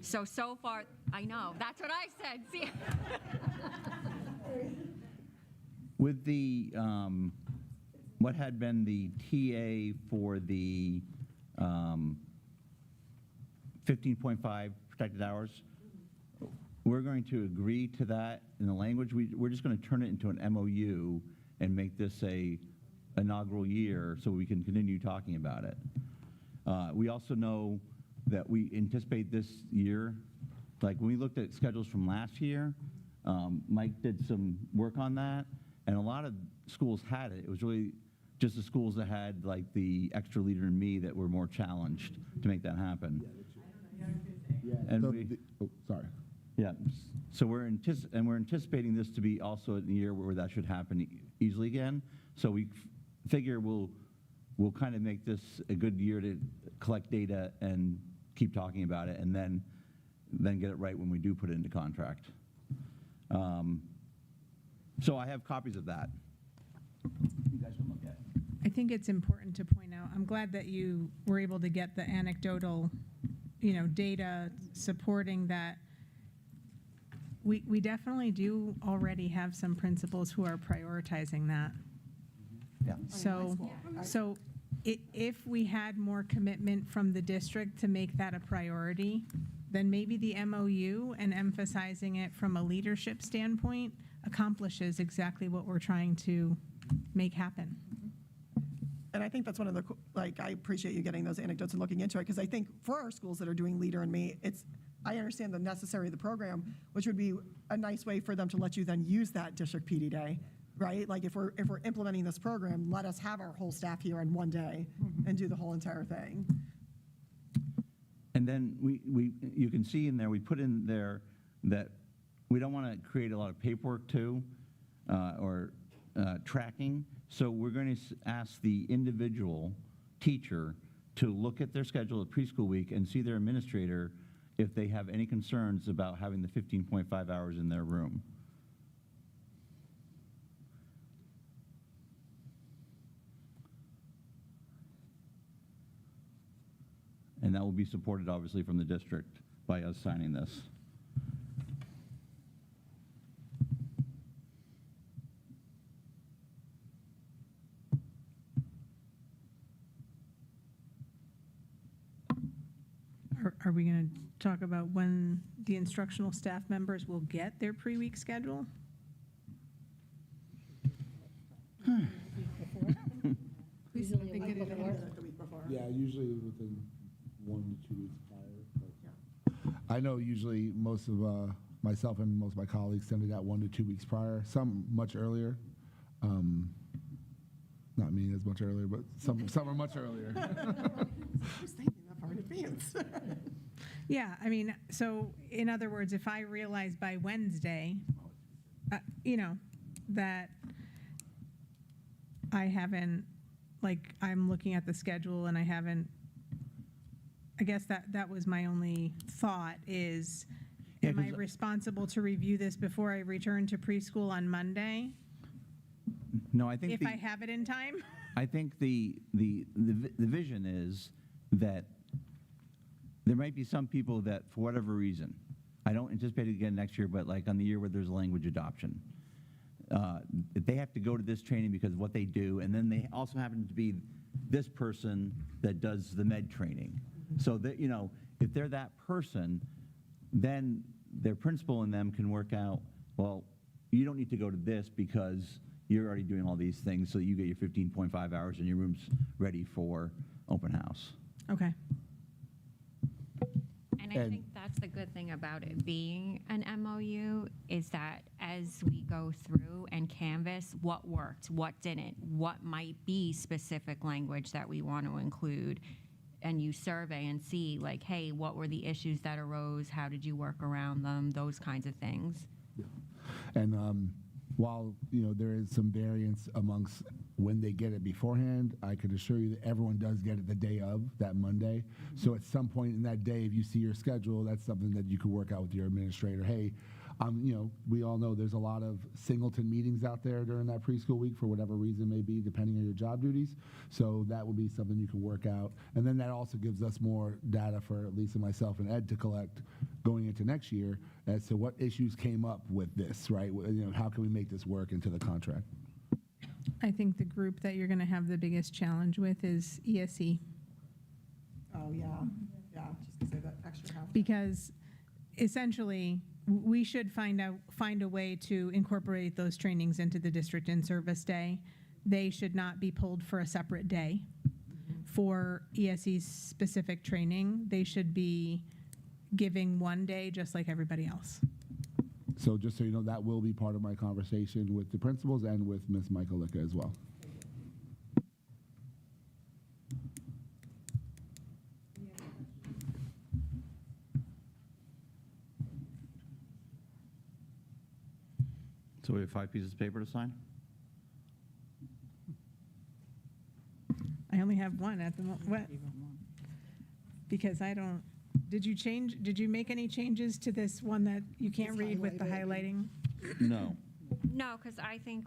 So far, I know, that's what I said. See? With the, what had been the TA for the 15.5 protected hours, we're going to agree to that in the language. We're just going to turn it into an MOU and make this a inaugural year so we can continue talking about it. We also know that we anticipate this year, like when we looked at schedules from last year, Mike did some work on that, and a lot of schools had it. It was really just the schools that had like the extra leader in me that were more challenged to make that happen. And sorry. Yeah, so we're anticipating this to be also a year where that should happen easily again. So we figure we'll kind of make this a good year to collect data and keep talking about it, and then get it right when we do put it into contract. So I have copies of that. You guys can look at it. I think it's important to point out, I'm glad that you were able to get the anecdotal, data supporting that. We definitely do already have some principals who are prioritizing that. Yeah. So if we had more commitment from the district to make that a priority, then maybe the MOU and emphasizing it from a leadership standpoint accomplishes exactly what we're trying to make happen. And I think that's one of the, I appreciate you getting those anecdotes and looking into it, because I think for our schools that are doing Leader in Me, I understand the necessary of the program, which would be a nice way for them to let you then use that district PD day, right? Like if we're implementing this program, let us have our whole staff here on one day and do the whole entire thing. And then you can see in there, we put in there that we don't want to create a lot of paperwork too, or tracking. So we're going to ask the individual teacher to look at their schedule at preschool week and see their administrator if they have any concerns about having the 15.5 hours in their room. And that will be supported, obviously, from the district by us signing this. Are we going to talk about when the instructional staff members will get their pre-week schedule? Usually a week before. Yeah, usually within 1 to 2 weeks prior. I know usually most of myself and most of my colleagues send it out 1 to 2 weeks prior, some much earlier. Not me as much earlier, but some are much earlier. I was thinking that far in advance. Yeah, I mean, so in other words, if I realize by Wednesday, that I haven't, I'm looking at the schedule and I haven't, I guess that was my only thought is, Yeah, am I 'cause- responsible to review this before I return to preschool on Monday? No, I think If I have it in time? I think the vision is that there might be some people that, for whatever reason, I don't anticipate it again next year, but like on the year where there's language adoption, they have to go to this training because of what they do, and then they also happen to be this person that does the med training. So that, you know, if they're that person, then their principal and them can work out, well, you don't need to go to this because you're already doing all these things, so you get your 15.5 hours and your room's ready for open house. Okay. And I think that's the good thing about it being an MOU is that as we go through and canvas what worked, what didn't, what might be specific language that we want to include, and you survey and see like, hey, what were the issues that arose? How did you work around them? Those kinds of things. And while, you know, there is some variance amongst when they get it beforehand, I can assure you that everyone does get it the day of, that Monday. So at some point in that day, if you see your schedule, that's something that you could work out with your administrator. Hey, you know, we all know there's a lot of singleton meetings out there during that preschool week for whatever reason may be, depending on your job duties. So that would be something you can work out. And then that also gives us more data for Lisa, myself, and Ed to collect going into next year as to what issues came up with this, right? You know, how can we make this work into the contract? I think the group that you're going to have the biggest challenge with is ESE. Oh, yeah, yeah, just to say that extra half. Because essentially, we should find a way to incorporate those trainings into the district in-service day. They should not be pulled for a separate day. For ESE's specific training, they should be giving one day just like everybody else. So just so you know, that will be part of my conversation with the principals and with Ms. Michaelika as well. So we have 5 pieces of paper to sign? I only have one at the moment. Because I don't, did you make any changes to this one that you can't It's read with the highlighted. highlighting? No. No, because I think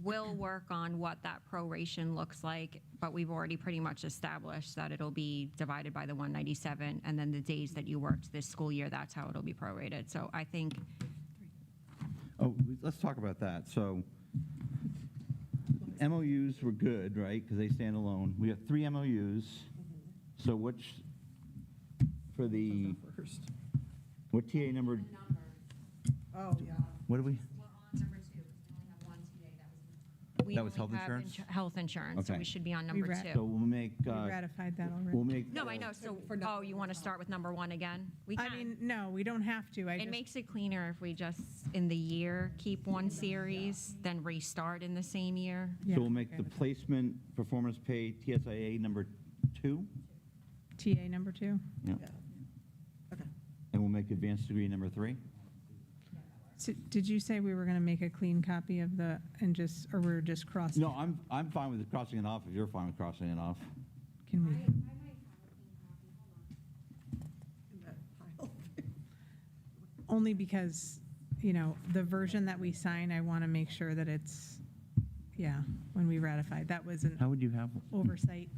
we'll work on what that proration looks like, but we've already pretty much established that it'll be divided by the 197, and then the days that you worked this school year, that's how it'll be prorated. So I think, Oh, let's talk about that. So MOUs were good, right? Because they stand alone. We have 3 MOUs. So which, for the, what TA number, Oh, yeah. what do we? we're on number 2, because we only have one TA That was health insurance? Health insurance, so Okay. we should be on number We 2. So we'll make, We ratified that already. we'll make. No, I know, so, you want to start with number 1 again? We I can. mean, no, we don't have to. It makes it cleaner if we just, in the year, keep one series, then restart in the same year. So we'll make the placement performance pay TSIA number 2, TA number 2. yeah. Yeah. Okay. And we'll make advanced degree number 3. So did you say we were going to make a clean copy of the, or we're just crossing? No, I'm fine with crossing it off if you're fine with crossing it off. Can we? In that pile. Only because, you know, the version that we sign, I want to make sure that it's, yeah, when we ratify. That was an How would you have? oversight.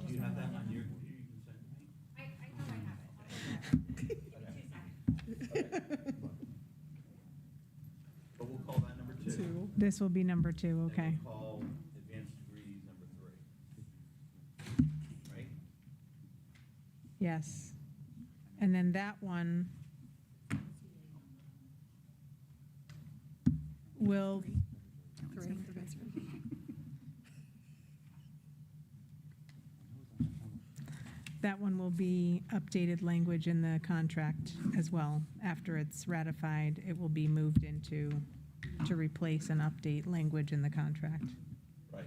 Do you have that on your computer? You can send it to me? I know I have it. But we'll call that number 2. This will be number 2, okay. We'll call advanced degrees number 3. Right? Yes. And then that one will, that one will be updated language in the contract as well. After it's ratified, it will be moved into, to replace and update language in the contract. Right.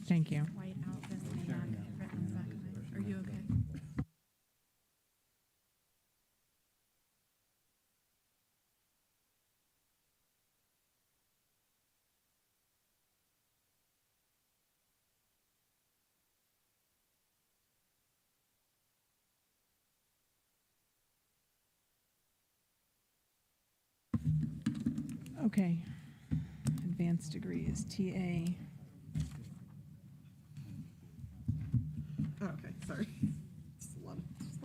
Thank you. White out this may not get written in the back of it. Are you okay? Okay. Advanced degree is TA. Oh, okay, sorry. Just a lot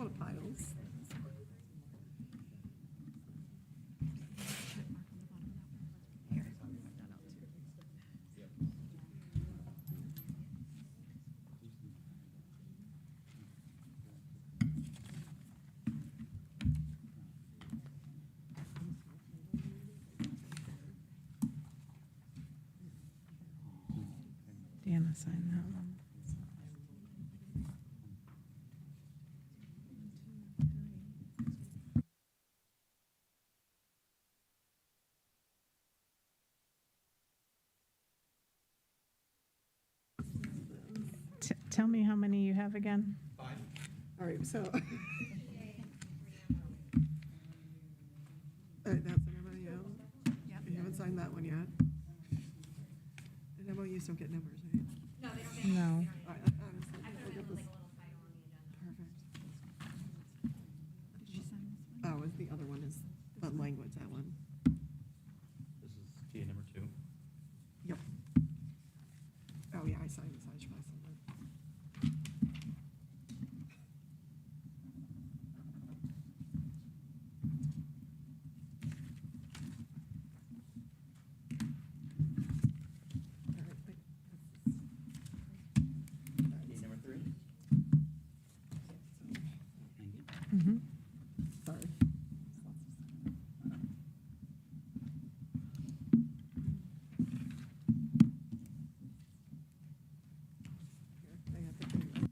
of piles. Dan assigned that one. Tell me how many you have again? All right, so. All right, that's an MOU. You haven't signed that one yet. And MOUs don't get numbers, right? No. All right, honestly, I'll get this. Perfect. Oh, is the other one is the language, that one. This is TA number 2. Yep. Oh, yeah, I signed this, I should probably sign that. All right, wait, TA number 3. Mhm. sorry. Here, I have to do that.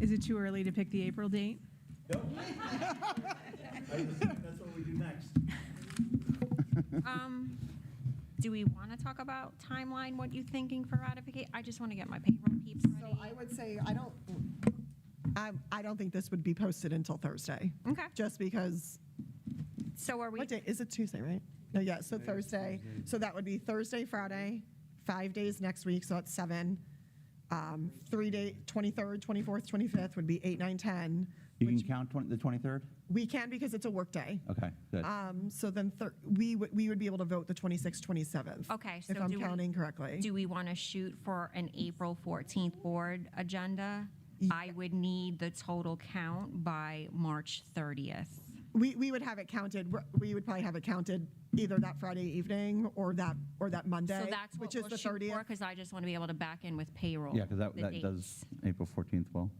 Is it too early to pick the April date? Nope. That's what we do next. Do we want to talk about timeline, what you thinking for ratification? I just want to get my payroll peeps So ready. I would say, I don't think this would be posted until Thursday, Okay, just because, so are we, what day, is it Tuesday, right? No, yeah, so Thursday, so that would be Thursday, Friday, 5 days next week, so that's 7. 3 day, 23rd, 24th, 25th would be 8, 9, 10. You can count the 23rd? We can because it's a work day. Okay, good. So then we would be able to vote the 26th, 27th. okay, so If I'm do counting correctly. do we want to shoot for an April 14th board agenda? I would need the total count by March 30th. We would have it counted, we would probably have it counted either that Friday evening or that Monday, So that's what which is we'll the shoot for, 30th. because I just want to be able to back in with payroll. Yeah, because the that dates. does April 14th well.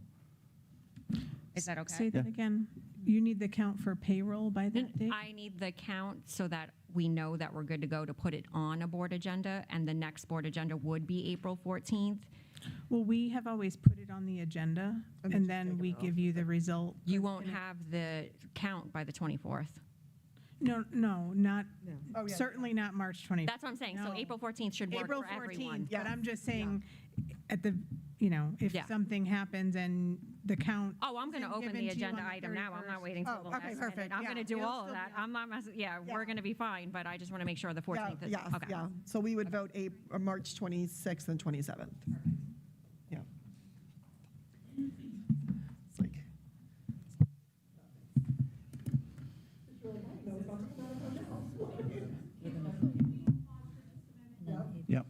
Is that okay? Say that again. You need the count for payroll by that date? I need the count so that we know that we're good to go to put it on a board agenda, and the next board agenda would be April 14th. Well, we have always put it on the agenda, And and just then take it we off. give you the result. You won't have the count by the 24th. No, not, Oh, yeah. certainly not March 24th. That's what I'm saying. So No. April 14th should work April for everyone. 14th, but Yeah. I'm just saying, at the, if Yeah. something happens and the count. Oh, I'm going to isn't open given the to you on agenda the item now. I'm not 31st. waiting till Oh, the okay, last minute. perfect. I'm Yeah. going to do It'll all of still that. be- I'm not messing, yeah, Yeah. we're going to be fine, but I just want to make sure the 14th is, Yeah, okay. yeah. So we would vote March 26th and 27th. Yeah. It's like. Yep.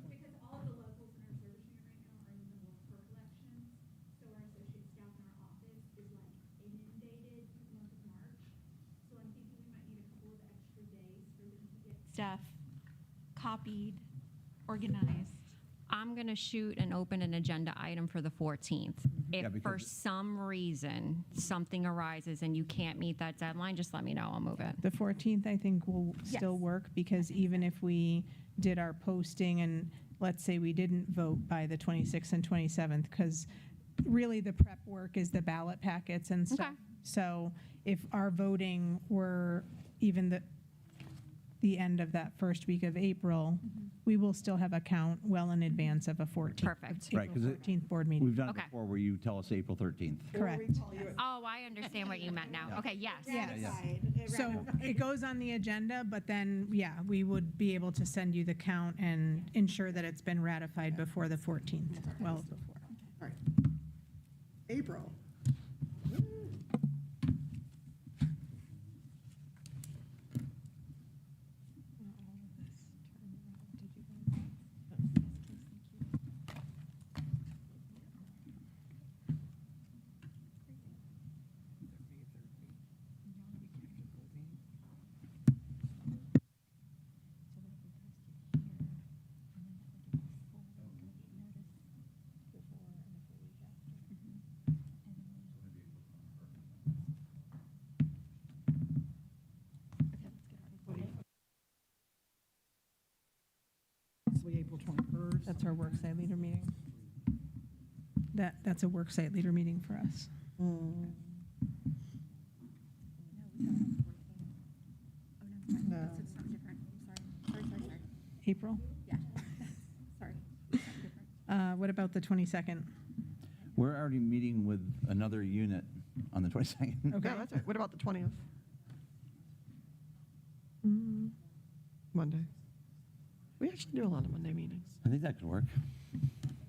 stuff copied, organized. I'm going to shoot and open an agenda item for the 14th. Yeah, If for because- some reason something arises and you can't meet that deadline, just let me know, I'll move it. The 14th, I think, will still Yes. work, because even if we did our posting and let's say we didn't vote by the 26th and 27th, because really the prep work is the ballot packets and stuff. Okay. So if our voting were even the end of that first week of April, we will still have a count well in advance of a 14th. Perfect. Right, April 'cause it- 14th board meeting. We've done it Okay. before where you tell us April 13th. Correct. Oh, I understand what you meant now. Okay, yes. Yes. So it goes on the agenda, but then, yeah, we would be able to send you the count and ensure that it's been ratified before the 14th. Well, before. All right. April. April 21st. That's our worksite leader meeting. That's a worksite leader meeting for us. No. April? Yeah. Sorry. What about the 22nd? We're already meeting with another unit on the 22nd. Okay. Yeah, that's it. What about the 20th? Monday. We actually do a lot of Monday meetings. I think that could work.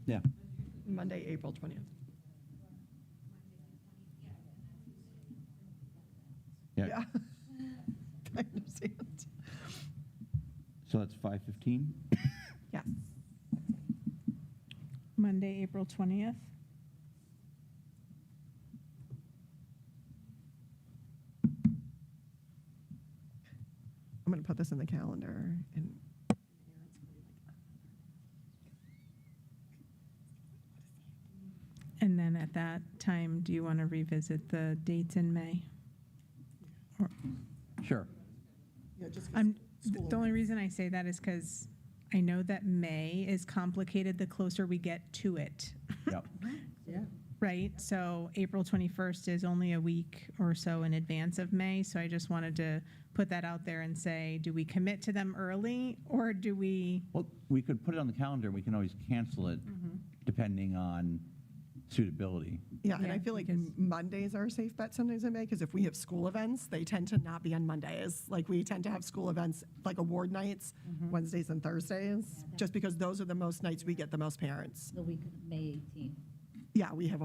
Yeah. Monday, April 20th. Yeah. I understand. So that's 5:15? Yes. Monday, April 20th? I'm going to put this in the calendar and And then at that time, do you want to revisit the dates in May? Or- Sure. yeah, just The only reason I say that is because I know that May is complicated the closer we get to it, Yep. right? So April 21st is only a week or so in advance of May, so I just wanted to put that out there and say, do we commit to them early, or do we? Well, we could put it on the calendar. We can always cancel it depending on suitability. Yeah, and I Yeah, feel like because- Mondays are a safe bet sometimes in May, because if we have school events, they tend to not be on Mondays. Like, we tend to have school events, like award nights, Wednesdays and Thursdays, just because those are the most nights we get the most parents. The week of May 18th. Yeah, we have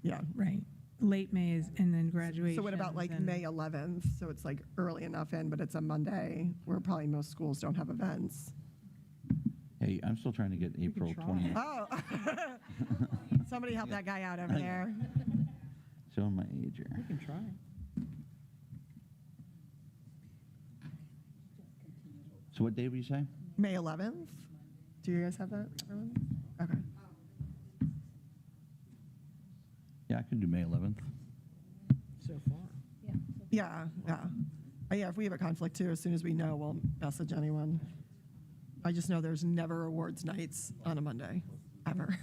yeah. Right. Late May is, and then graduation. So what about like May 11th? So it's like early enough in, but it's a Monday, where probably most schools don't have events. Hey, I'm still trying to get April try. 20th. Oh. Somebody help that guy out over I- there. Showing my age here. We can try. So what day would you say? May 11th? Do you guys have that, everyone? Okay. Yeah, I could do May 11th. So far. Yeah, yeah. Yeah, if we have a conflict too, as soon as we know, we'll message anyone. I just know there's never awards nights on a Monday, ever.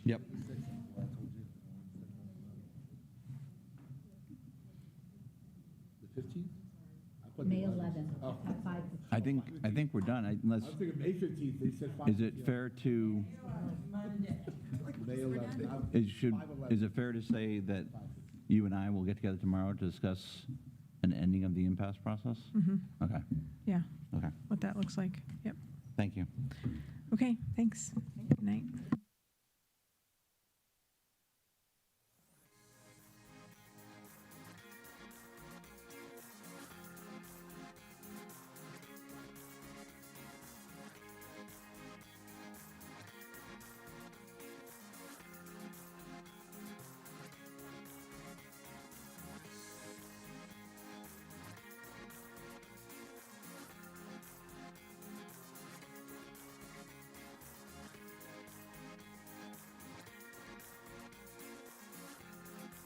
Yep. The 15th? May 11th at 5:15. I think we're done, unless, thinking May 15th, they said 5. is it fair to, May 11th. is it fair to say that you and I will get together tomorrow to discuss an ending of the impact pass process? Okay, Yeah, okay. what that looks like. Yep. Thank you. Okay, thanks. Good night.